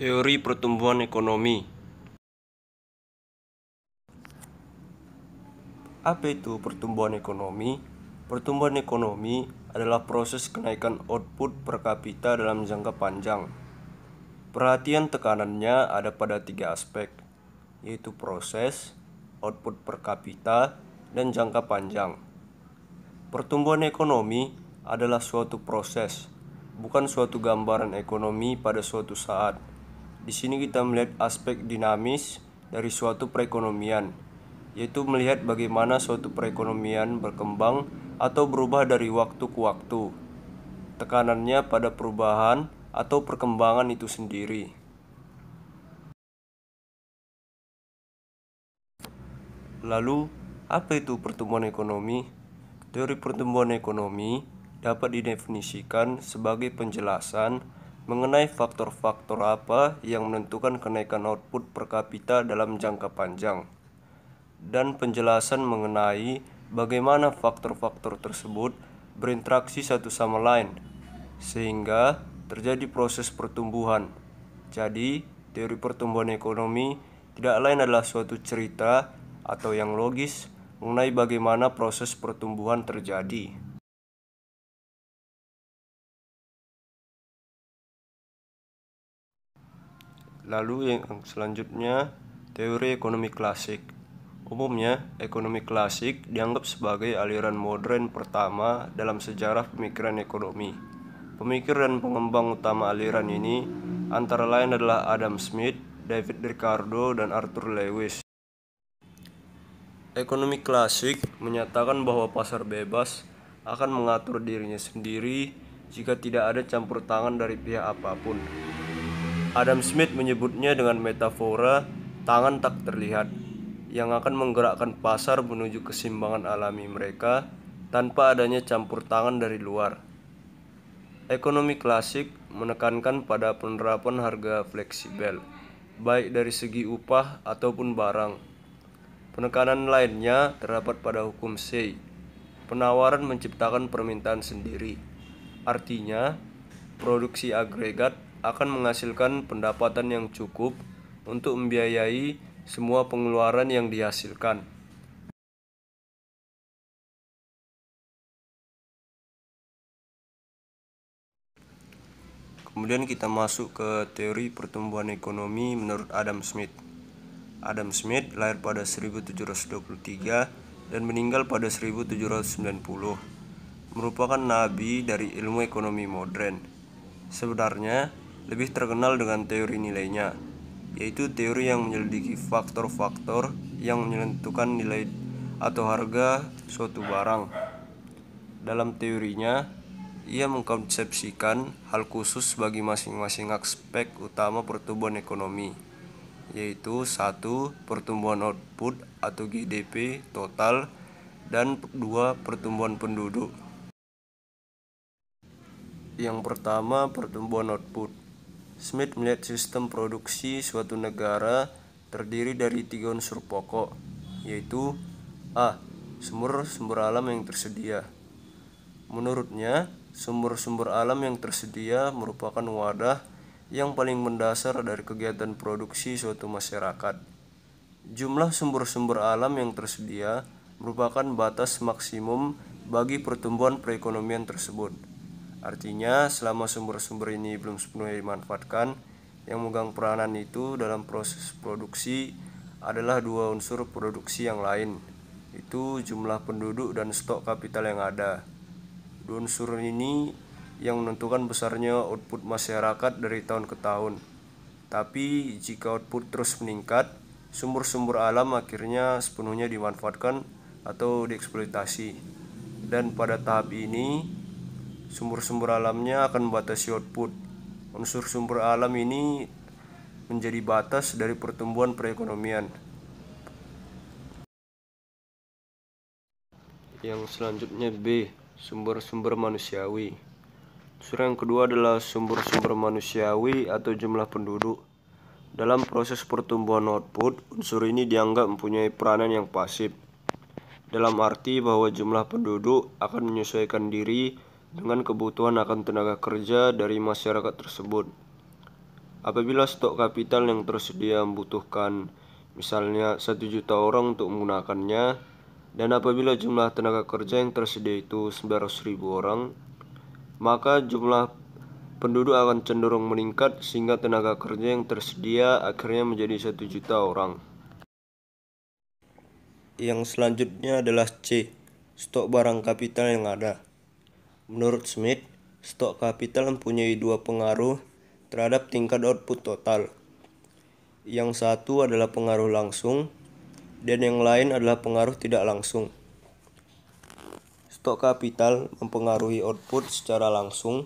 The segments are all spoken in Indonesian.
Teori pertumbuhan ekonomi. Apa itu pertumbuhan ekonomi? Pertumbuhan ekonomi adalah proses kenaikan output per kapita dalam jangka panjang. Perhatian tekanannya ada pada 3 aspek, yaitu proses, output per kapita, dan jangka panjang. Pertumbuhan ekonomi adalah suatu proses, bukan suatu gambaran ekonomi pada suatu saat. Di sini kita melihat aspek dinamis dari suatu perekonomian, yaitu melihat bagaimana suatu perekonomian berkembang atau berubah dari waktu ke waktu. Tekanannya pada perubahan atau perkembangan itu sendiri. Lalu, apa itu pertumbuhan ekonomi? Teori pertumbuhan ekonomi dapat didefinisikan sebagai penjelasan mengenai faktor-faktor apa yang menentukan kenaikan output per kapita dalam jangka panjang, dan penjelasan mengenai bagaimana faktor-faktor tersebut berinteraksi satu sama lain, sehingga terjadi proses pertumbuhan. Jadi, teori pertumbuhan ekonomi tidak lain adalah suatu cerita atau yang logis mengenai bagaimana proses pertumbuhan terjadi. Lalu yang selanjutnya, teori ekonomi klasik. Umumnya, ekonomi klasik dianggap sebagai aliran modern pertama dalam sejarah pemikiran ekonomi. Pemikir dan pengembang utama aliran ini antara lain adalah Adam Smith, David Ricardo, dan Arthur Lewis. Ekonomi klasik menyatakan bahwa pasar bebas akan mengatur dirinya sendiri jika tidak ada campur tangan dari pihak apapun. Adam Smith menyebutnya dengan metafora tangan tak terlihat yang akan menggerakkan pasar menuju keseimbangan alami mereka tanpa adanya campur tangan dari luar. Ekonomi klasik menekankan pada penerapan harga fleksibel, baik dari segi upah ataupun barang. Penekanan lainnya terdapat pada hukum Say. Penawaran menciptakan permintaan sendiri. Artinya, produksi agregat akan menghasilkan pendapatan yang cukup untuk membiayai semua pengeluaran yang dihasilkan. Kemudian kita masuk ke teori pertumbuhan ekonomi menurut Adam Smith. Adam Smith lahir pada 1723 dan meninggal pada 1790. Merupakan nabi dari ilmu ekonomi modern. Sebenarnya lebih terkenal dengan teori nilainya, yaitu teori yang menyelidiki faktor-faktor yang menentukan nilai atau harga suatu barang. Dalam teorinya, ia mengkonsepsikan hal khusus bagi masing-masing aspek utama pertumbuhan ekonomi, yaitu 1. Pertumbuhan output atau GDP total, dan 2. Pertumbuhan penduduk. Yang pertama, pertumbuhan output. Smith melihat sistem produksi suatu negara terdiri dari 3 unsur pokok, yaitu A. Sumber-sumber alam yang tersedia. Menurutnya, sumber-sumber alam yang tersedia merupakan wadah yang paling mendasar dari kegiatan produksi suatu masyarakat. Jumlah sumber-sumber alam yang tersedia merupakan batas maksimum bagi pertumbuhan perekonomian tersebut. Artinya, selama sumber-sumber ini belum sepenuhnya dimanfaatkan, yang memegang peranan itu dalam proses produksi adalah 2 unsur produksi yang lain, itu jumlah penduduk dan stok kapital yang ada. 2 unsur ini yang menentukan besarnya output masyarakat dari tahun ke tahun. Tapi jika output terus meningkat, sumber-sumber alam akhirnya sepenuhnya dimanfaatkan atau dieksploitasi. Dan pada tahap ini, sumber-sumber alamnya akan membatasi output. Unsur sumber alam ini menjadi batas dari pertumbuhan perekonomian. Yang selanjutnya B. Sumber-sumber manusiawi. Unsur yang kedua adalah sumber-sumber manusiawi atau jumlah penduduk. Dalam proses pertumbuhan output, unsur ini dianggap mempunyai peranan yang pasif, dalam arti bahwa jumlah penduduk akan menyesuaikan diri dengan kebutuhan akan tenaga kerja dari masyarakat tersebut. Apabila stok kapital yang tersedia membutuhkan misalnya 1 juta orang untuk menggunakannya, dan apabila jumlah tenaga kerja yang tersedia itu 900.000 orang, maka jumlah penduduk akan cenderung meningkat sehingga tenaga kerja yang tersedia akhirnya menjadi 1 juta orang. Yang selanjutnya adalah C, stok barang kapital yang ada. Menurut Smith, stok kapital mempunyai dua pengaruh terhadap tingkat output total. Yang satu adalah pengaruh langsung, dan yang lain adalah pengaruh tidak langsung. Stok kapital mempengaruhi output secara langsung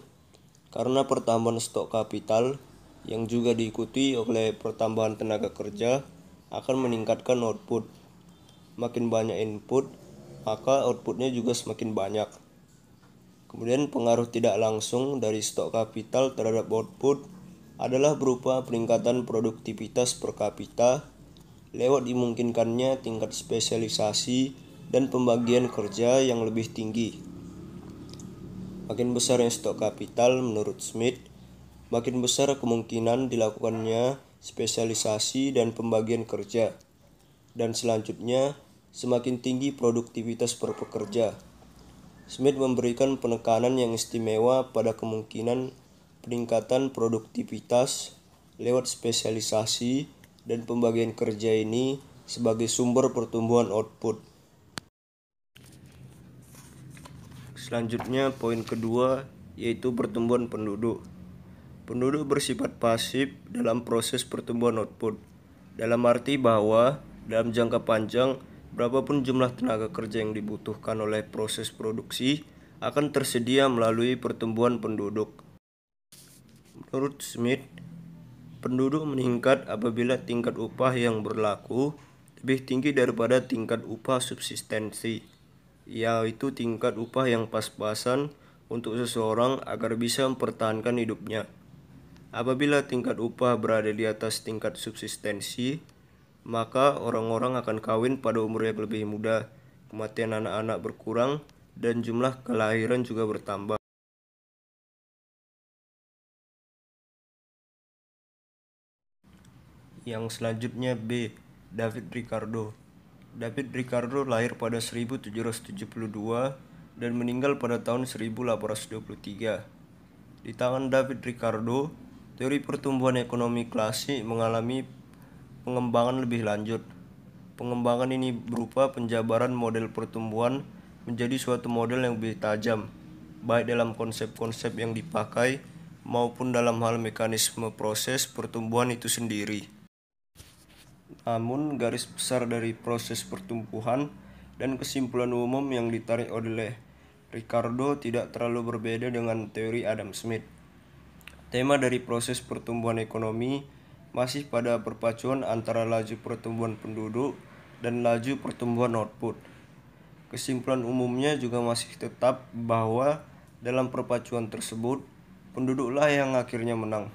karena pertambahan stok kapital yang juga diikuti oleh pertambahan tenaga kerja akan meningkatkan output. Makin banyak input, maka outputnya juga semakin banyak. Kemudian pengaruh tidak langsung dari stok kapital terhadap output adalah berupa peningkatan produktivitas per kapita lewat dimungkinkannya tingkat spesialisasi dan pembagian kerja yang lebih tinggi. Makin besar yang stok kapital menurut Smith, makin besar kemungkinan dilakukannya spesialisasi dan pembagian kerja. Dan selanjutnya, semakin tinggi produktivitas per pekerja. Smith memberikan penekanan yang istimewa pada kemungkinan peningkatan produktivitas lewat spesialisasi dan pembagian kerja ini sebagai sumber pertumbuhan output. Selanjutnya poin kedua yaitu pertumbuhan penduduk. Penduduk bersifat pasif dalam proses pertumbuhan output, dalam arti bahwa dalam jangka panjang berapapun jumlah tenaga kerja yang dibutuhkan oleh proses produksi akan tersedia melalui pertumbuhan penduduk. Menurut Smith, penduduk meningkat apabila tingkat upah yang berlaku lebih tinggi daripada tingkat upah subsistensi, yaitu tingkat upah yang pas-pasan untuk seseorang agar bisa mempertahankan hidupnya. Apabila tingkat upah berada di atas tingkat subsistensi, maka orang-orang akan kawin pada umur yang lebih muda, kematian anak-anak berkurang, dan jumlah kelahiran juga bertambah. Yang selanjutnya B, David Ricardo. David Ricardo lahir pada 1772 dan meninggal pada tahun 1823. Di tangan David Ricardo, teori pertumbuhan ekonomi klasik mengalami pengembangan lebih lanjut. Pengembangan ini berupa penjabaran model pertumbuhan menjadi suatu model yang lebih tajam, baik dalam konsep-konsep yang dipakai maupun dalam hal mekanisme proses pertumbuhan itu sendiri. Namun, garis besar dari proses pertumbuhan dan kesimpulan umum yang ditarik oleh Ricardo tidak terlalu berbeda dengan teori Adam Smith. Tema dari proses pertumbuhan ekonomi masih pada perpaduan antara laju pertumbuhan penduduk dan laju pertumbuhan output. Kesimpulan umumnya juga masih tetap bahwa dalam perpaduan tersebut, penduduklah yang akhirnya menang.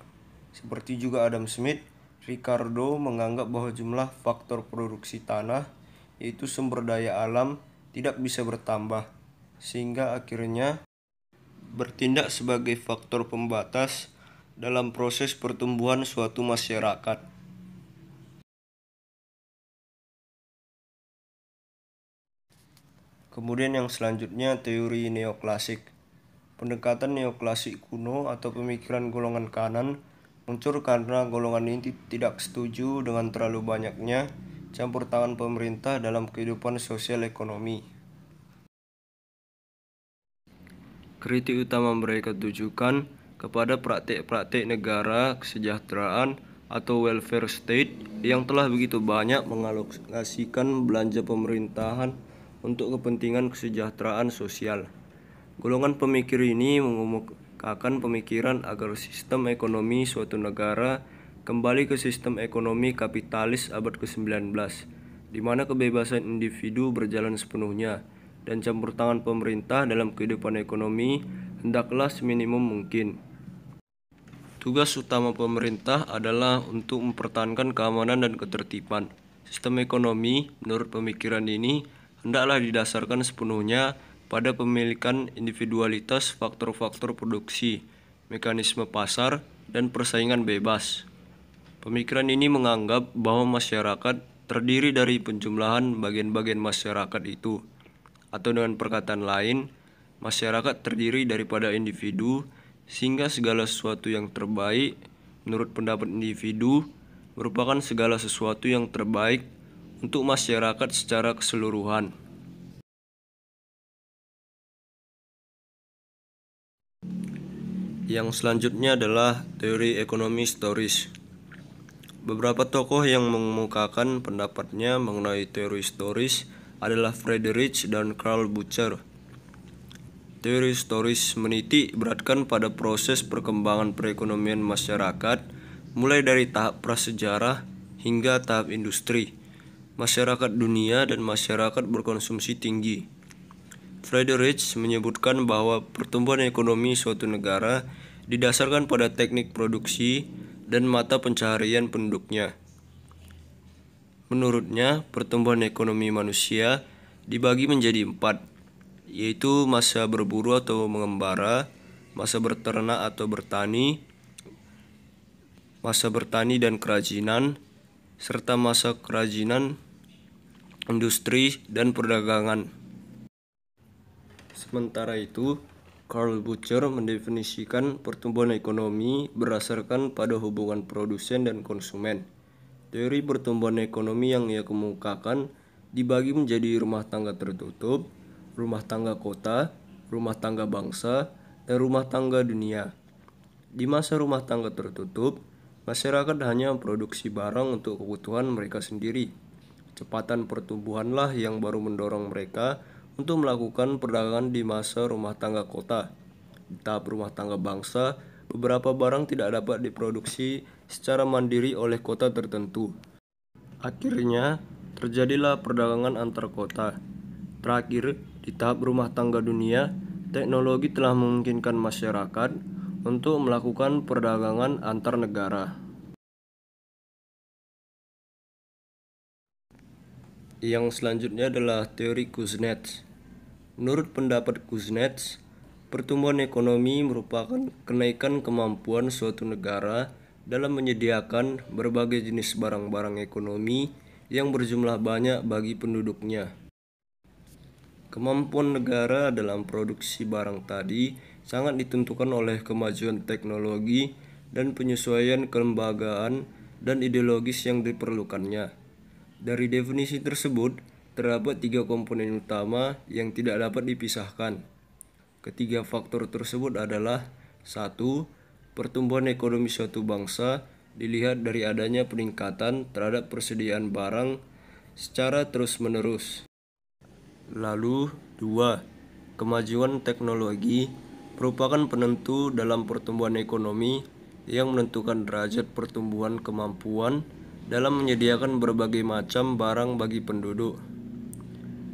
Seperti juga Adam Smith, Ricardo menganggap bahwa jumlah faktor produksi tanah, yaitu sumber daya alam, tidak bisa bertambah, sehingga akhirnya bertindak sebagai faktor pembatas dalam proses pertumbuhan suatu masyarakat. Kemudian yang selanjutnya teori neoklasik. Pendekatan neoklasik kuno atau pemikiran golongan kanan muncul karena golongan ini tidak setuju dengan terlalu banyaknya campur tangan pemerintah dalam kehidupan sosial ekonomi. Kritik utama mereka tujukan kepada praktik-praktik negara kesejahteraan atau welfare state yang telah begitu banyak mengalokasikan belanja pemerintahan untuk kepentingan kesejahteraan sosial. Golongan pemikir ini mengemukakan pemikiran agar sistem ekonomi suatu negara kembali ke sistem ekonomi kapitalis abad ke-19, di mana kebebasan individu berjalan sepenuhnya dan campur tangan pemerintah dalam kehidupan ekonomi hendaklah seminimum mungkin. Tugas utama pemerintah adalah untuk mempertahankan keamanan dan ketertiban. Sistem ekonomi, menurut pemikiran ini, hendaklah didasarkan sepenuhnya pada pemilikan individualitas faktor-faktor produksi, mekanisme pasar, dan persaingan bebas. Pemikiran ini menganggap bahwa masyarakat terdiri dari penjumlahan bagian-bagian masyarakat itu. Atau dengan perkataan lain, masyarakat terdiri daripada individu, sehingga segala sesuatu yang terbaik menurut pendapat individu merupakan segala sesuatu yang terbaik untuk masyarakat secara keseluruhan. Yang selanjutnya adalah teori ekonomi historis. Beberapa tokoh yang mengemukakan pendapatnya mengenai teori historis adalah Friedrich dan Karl Bucer. Teori historis menitik beratkan pada proses perkembangan perekonomian masyarakat, mulai dari tahap prasejarah hingga tahap industri, masyarakat dunia dan masyarakat berkonsumsi tinggi. Friedrich menyebutkan bahwa pertumbuhan ekonomi suatu negara didasarkan pada teknik produksi dan mata pencaharian penduduknya. Menurutnya, pertumbuhan ekonomi manusia dibagi menjadi 4, yaitu masa berburu atau mengembara, masa berternak atau bertani, masa bertani dan kerajinan, serta masa kerajinan, industri, dan perdagangan. Sementara itu, Karl Bucer mendefinisikan pertumbuhan ekonomi berdasarkan pada hubungan produsen dan konsumen. Teori pertumbuhan ekonomi yang ia kemukakan dibagi menjadi rumah tangga tertutup, rumah tangga kota, rumah tangga bangsa, dan rumah tangga dunia. Di masa rumah tangga tertutup, masyarakat hanya memproduksi barang untuk kebutuhan mereka sendiri. Kecepatan pertumbuhanlah yang baru mendorong mereka untuk melakukan perdagangan di masa rumah tangga kota. Di tahap rumah tangga bangsa, beberapa barang tidak dapat diproduksi secara mandiri oleh kota tertentu. Akhirnya, terjadilah perdagangan antar kota. Terakhir, di tahap rumah tangga dunia, teknologi telah memungkinkan masyarakat untuk melakukan perdagangan antar negara. Yang selanjutnya adalah teori Kuznets. Menurut pendapat Kuznets, pertumbuhan ekonomi merupakan kenaikan kemampuan suatu negara dalam menyediakan berbagai jenis barang-barang ekonomi yang berjumlah banyak bagi penduduknya. Kemampuan negara dalam produksi barang tadi sangat ditentukan oleh kemajuan teknologi dan penyesuaian kelembagaan dan ideologis yang diperlukannya. Dari definisi tersebut, terdapat 3 komponen utama yang tidak dapat dipisahkan. Ketiga faktor tersebut adalah: 1. Pertumbuhan ekonomi suatu bangsa dilihat dari adanya peningkatan terhadap persediaan barang secara terus-menerus. Lalu, 2. Kemajuan teknologi merupakan penentu dalam pertumbuhan ekonomi yang menentukan derajat pertumbuhan kemampuan dalam menyediakan berbagai macam barang bagi penduduk.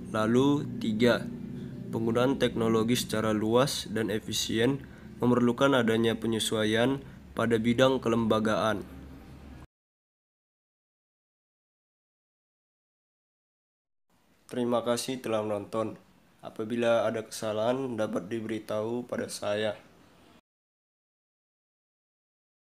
Lalu, 3. Penggunaan teknologi secara luas dan efisien memerlukan adanya penyesuaian pada bidang kelembagaan. Terima kasih telah menonton. Apabila ada kesalahan dapat diberitahu pada saya.